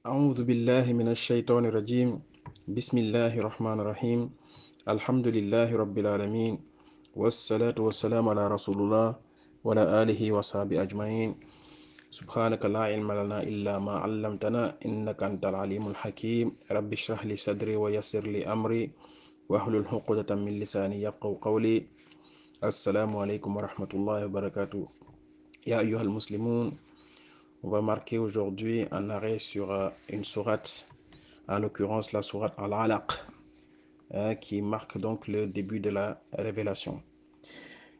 أعوذ بالله من الشيطان الرجيم. بسم الله الرحمن الرحيم. الحمد لله رب العالمين، والصلاة والسلام على رسول الله وعلى آله وصحبه أجمعين. سبحانك لا علم لنا إلا ما علمتنا إنك أنت العليم الحكيم. رب اشرح لي صدري ويسر لي أمري واحلل عقدة من لساني يفقهوا قولي. السلام عليكم ورحمة الله وبركاته. يا أيها المسلمون. On va marquer aujourd'hui un arrêt sur une sourate, en l'occurrence la sourate Al-Alaq, qui marque donc le début de la révélation.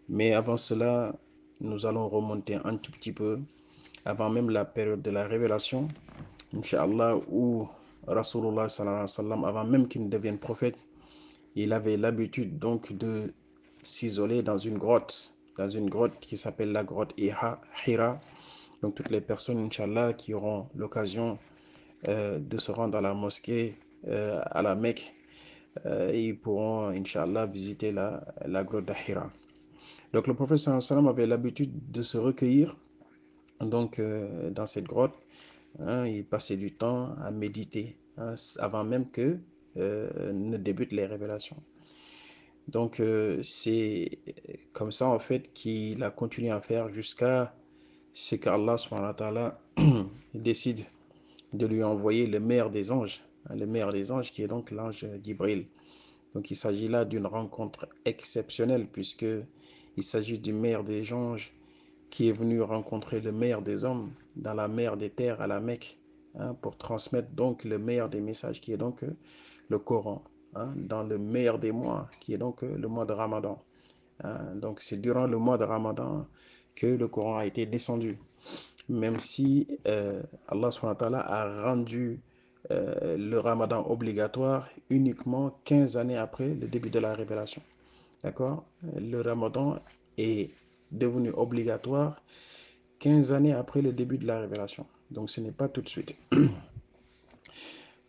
Mais avant cela, nous allons remonter un tout petit peu, avant même la période de la révélation, Inch'Allah, où Rasulullah sallallahu alayhi wa sallam, avant même qu'il ne devienne prophète, il avait l'habitude donc de s'isoler dans une grotte qui s'appelle la grotte Hira. Donc toutes les personnes, Inch'Allah, qui auront l'occasion de se rendre à la mosquée, à la Mecque, ils pourront, Inch'Allah, visiter la grotte d'Hira. Donc le prophète sallallahu alayhi wa sallam avait l'habitude de se recueillir donc, dans cette grotte. Il passait du temps à méditer, avant même que ne débutent les révélations. Donc c'est comme ça en fait qu'il a continué à faire jusqu'à ce qu'Allah subhanahu wa ta'ala décide de lui envoyer le meilleur des anges, le meilleur des anges qui est donc l'ange Gibril. Donc il s'agit là d'une rencontre exceptionnelle puisque il s'agit du meilleur des anges qui est venu rencontrer le meilleur des hommes dans la mer des terres à la Mecque, pour transmettre donc le meilleur des messages qui est donc le Coran, dans le meilleur des mois qui est donc le mois de Ramadan. Donc c'est durant le mois de Ramadan que le Coran a été descendu, même si Allah subhanahu wa ta'ala a rendu le Ramadan obligatoire uniquement 15 années après le début de la révélation. D'accord? Le Ramadan est devenu obligatoire 15 années après le début de la révélation. Donc ce n'est pas tout de suite.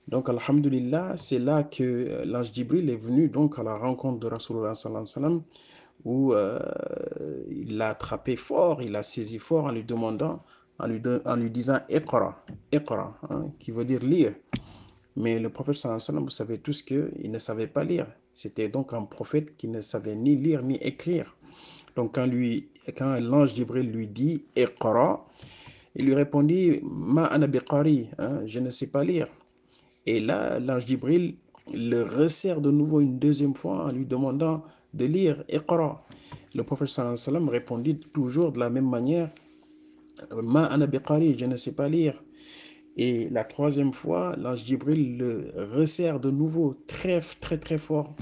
Donc alhamdulillah, c'est là que l'ange Jibril est venu donc à la rencontre de Rasulullah sallallahu alayhi wa sallam, où il l'a attrapé fort, il l'a saisi fort en lui demandant, en lui disant Iqra, Iqra, qui veut dire lire. Mais le prophète sallallahu alayhi wa sallam, vous savez tous qu'il ne savait pas lire. C'était donc un prophète qui ne savait ni lire ni écrire. Donc quand l'ange Jibril lui dit Iqra, il lui répondit Ma ana biqari, je ne sais pas lire. Et là, l'ange Jibril le resserre de nouveau une deuxième fois en lui demandant de lire Iqra. Le prophète sallallahu alayhi wa sallam répondit toujours de la même manière Ma ana biqari, je ne sais pas lire. Et la troisième fois, l'ange Jibril le resserre de nouveau très très très fort.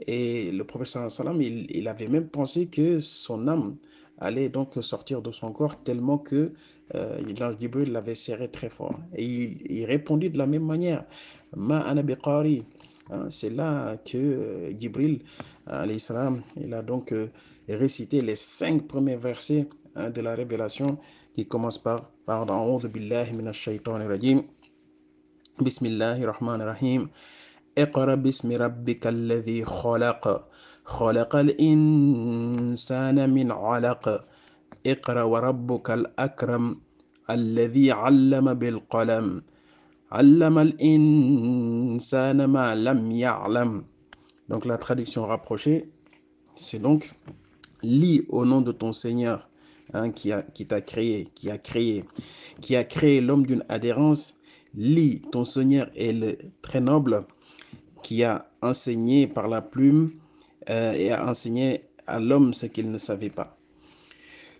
Et le prophète sallallahu alayhi wa sallam, il avait même pensé que son âme allait donc sortir de son corps tellement que l'ange Jibril l'avait serré très fort. Et il répondit de la même manière, Ma ana biqari. C'est là que Jibril, alayhi salam, il a donc récité les 5 premiers versets de la révélation qui commencent par A'udhu billahi minash shaitanir rajim. Bismillahir rahmanir rahim. اقرأ باسم ربك الذي خلق خلق الإنسان من علق اقرأ وربك الأكرم الذي علم بالقلم علم الإنسان ما لم يعلم. Donc la traduction rapprochée, c'est donc lis au nom de ton Seigneur, qui t'a créé, qui a créé l'homme d'une adhérence. Lis, ton Seigneur est le très noble, qui a enseigné par la plume et a enseigné à l'homme ce qu'il ne savait pas.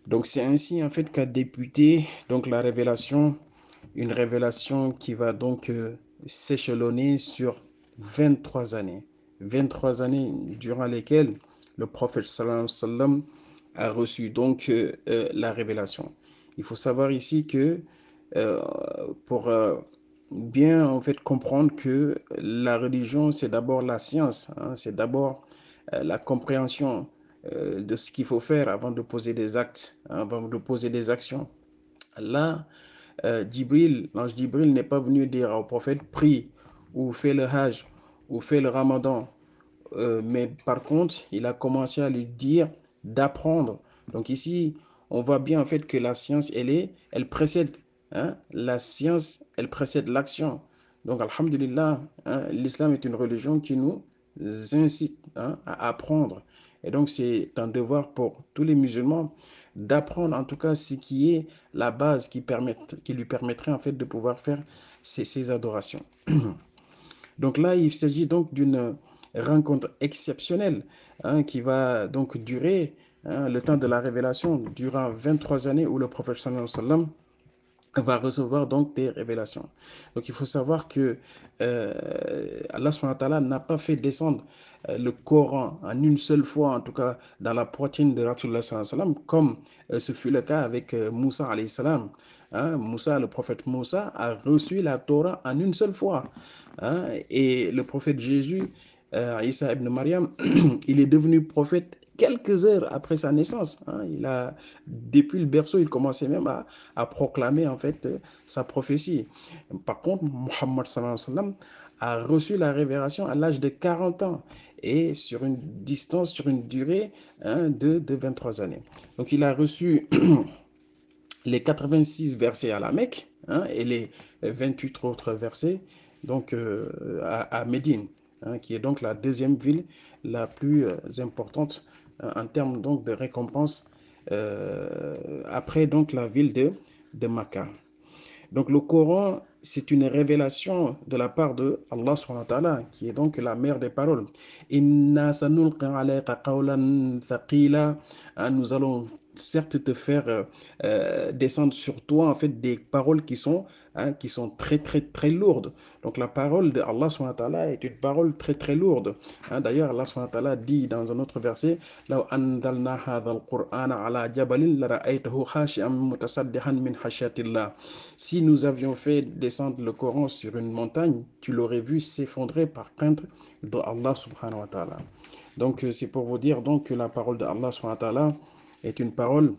Donc c'est ainsi en fait qu'a débuté donc la révélation, une révélation qui va donc s'échelonner sur 23 années. 23 années durant lesquelles le prophète sallallahu alayhi wa sallam a reçu donc la révélation. Il faut savoir ici que euh, pour bien en fait comprendre que la religion c'est d'abord la science, c'est d'abord la compréhension de ce qu'il faut faire avant de poser des actes, avant de poser des actions. Là, l'ange Jibril n'est pas venu dire au prophète prie ou fais le hajj ou fais le ramadan, mais par contre il a commencé à lui dire d'apprendre. Donc ici on voit bien en fait que la science elle précède hein, la science, elle précède l'action. Donc, alhamdulillah, hein, l'islam est une religion qui nous incite, hein, à apprendre. Et donc, c'est un devoir pour tous les musulmans d'apprendre en tout cas ce qui est la base qui lui permettrait en fait de pouvoir faire ces adorations. Donc là, il s'agit donc d'une rencontre exceptionnelle, hein, qui va donc durer, hein, le temps de la révélation, durant 23 années où le prophète sallallahu alayhi wa sallam va recevoir donc des révélations. Donc il faut savoir que Allah subhanahu wa ta'ala n'a pas fait descendre le Coran en une seule fois, en tout cas dans la poitrine de Rasulullah sallallahu alayhi wa sallam, comme ce fut le cas avec Moussa alayhi salam. Hein, Moussa, le prophète Moussa a reçu la Torah en une seule fois. Hein, et le prophète Jésus, Isa ibn Maryam, il est devenu prophète quelques heures après sa naissance. Hein. Depuis le berceau, il commençait même à proclamer en fait sa prophétie. Par contre, Muhammad sallallahu alayhi wa sallam a reçu la révélation à l'âge de 40 ans et sur une distance, sur une durée, hein, de 23 années. Donc il a reçu les 86 versets à la Mecque, hein, et les 28 autres versets donc, à Médine, hein, qui est donc la deuxième ville la plus importante en termes donc de récompense, après donc la ville de Makkah. Donc le Coran, c'est une révélation de la part de Allah subhanahu wa ta'ala, qui est donc la mère des paroles. Inna sanulqi alayka qawlan thaqila. Nous allons certes te faire descendre sur toi en fait des paroles qui sont, hein, qui sont très très très lourdes. Donc la parole de Allah subhanahu wa ta'ala est une parole très très lourde. Hein, d'ailleurs, Allah subhanahu wa ta'ala dit dans un autre verset: "Law anzalna hadha al-Qur'ana ala jabalin la ra'aytahu khashi'an mutasaddihan min khashyatillah." Si nous avions fait descendre le Coran sur une montagne, tu l'aurais vu s'effondrer par crainte de Allah subhanahu wa ta'ala. Donc c'est pour vous dire donc que la parole de Allah subhanahu wa ta'ala est une parole,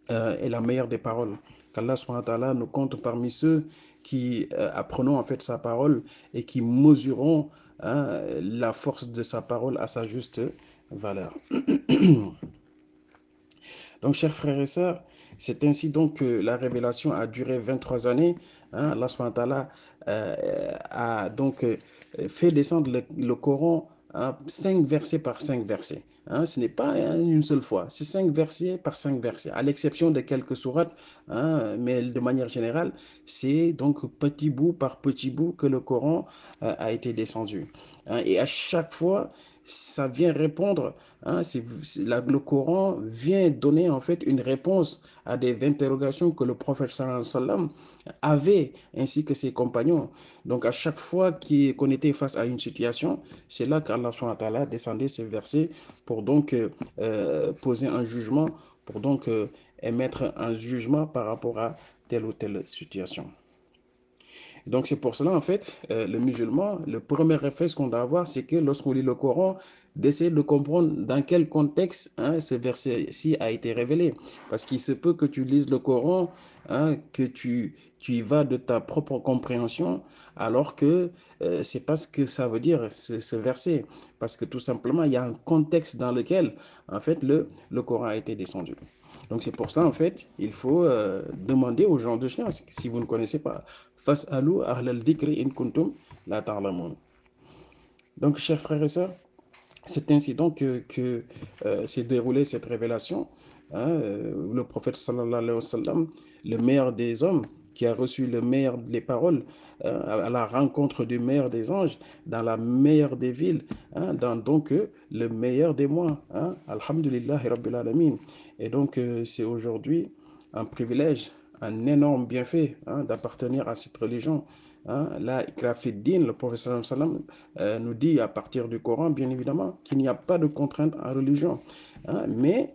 est la meilleure des paroles. Qu'Allah subhanahu wa ta'ala nous compte parmi ceux qui apprenons en fait sa parole et qui mesurons, hein, la force de sa parole à sa juste valeur. Donc, chers frères et sœurs, c'est ainsi donc que la révélation a duré 23 années. Hein. Allah subhanahu wa ta'ala a donc fait descendre le Coran, hein, 5 versets par 5 versets. Hein. Ce n'est pas, hein, une seule fois, c'est 5 versets par 5 versets, à l'exception de quelques sourates, hein, mais de manière générale, c'est donc petit bout par petit bout que le Coran a été descendu. Hein. Et à chaque fois, ça vient répondre. Hein, le Coran vient donner en fait une réponse à des interrogations que le prophète sallallahu alayhi wa sallam avait, ainsi que ses compagnons. Donc à chaque fois qu'on était face à une situation, c'est là qu'Allah subhanahu wa ta'ala descendait ces versets pour donc poser un jugement, pour donc émettre un jugement par rapport à telle ou telle situation. Donc c'est pour cela, en fait, le musulman, le premier réflexe qu'on doit avoir, c'est que lorsqu'on lit le Coran, d'essayer de comprendre dans quel contexte, hein, ce verset-ci a été révélé. Parce qu'il se peut que tu lises le Coran, hein, que tu y vas de ta propre compréhension, alors que c'est pas ce que ça veut dire, ce verset. Parce que tout simplement, il y a un contexte dans lequel, en fait, le Coran a été descendu. Donc c'est pour ça, en fait, il faut demander aux gens de science, si vous ne connaissez pas. Fas'alu ahlal dhikri in kuntum la ta'lamun. Donc, chers frères et sœurs, c'est ainsi donc que s'est déroulée cette révélation. Hein, le prophète sallallahu alayhi wa sallam, le meilleur des hommes, qui a reçu le meilleur des paroles, à la rencontre du meilleur des anges, dans la meilleure des villes, hein, dans donc le meilleur des mois. Hein, Alhamdulillahi Rabbil Alamin. Et donc, c'est aujourd'hui un privilège, un énorme bienfait, hein, d'appartenir à cette religion. Hein, la Ikrafiddin, le prophète sallam, nous dit à partir du Coran, bien évidemment, qu'il n'y a pas de contrainte en religion. Hein, mais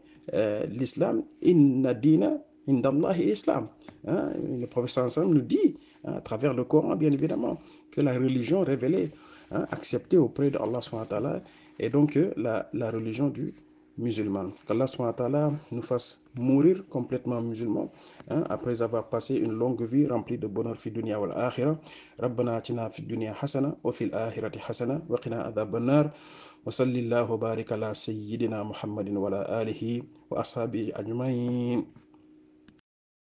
l'islam, inna dina indallahi islam. Hein, le prophète sallam nous dit, hein, à travers le Coran, bien évidemment, que la religion révélée, hein, acceptée auprès d'Allah subhanahu wa ta'ala, est donc la religion du musulman. Qu'Allah subhanahu wa ta'ala nous fasse mourir complètement musulmans, hein, après avoir passé une longue vie remplie de bonheur fi dunya wal akhirah. ربنا آتنا في الدنيا حسنة وفي الآخرة حسنة وقنا عذاب النار وصلى الله وبارك على سيدنا محمد وعلى آله وأصحابه أجمعين.